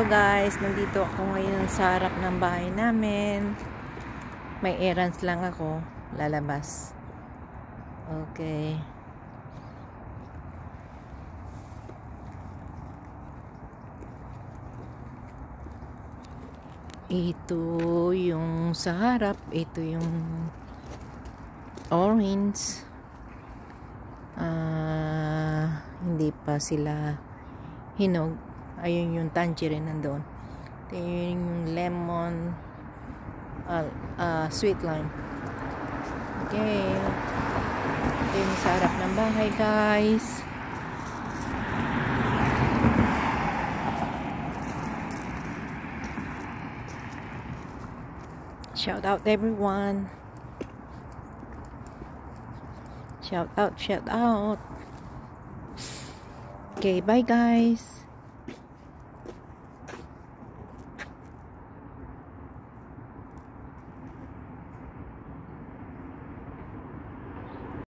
So guys, nandito ako ngayon sa harap ng bahay namin. May errands lang ako, lalabas. Okay. Ito yung sa harap, ito yung orange. Hindi pa sila hinog. Ayun yung tangerine nandoon. Ito yung lemon, sweet lime. Okay. Ito yung sa harap ng bahay, guys. Shout out everyone. Shout out, shout out. Okay, bye guys.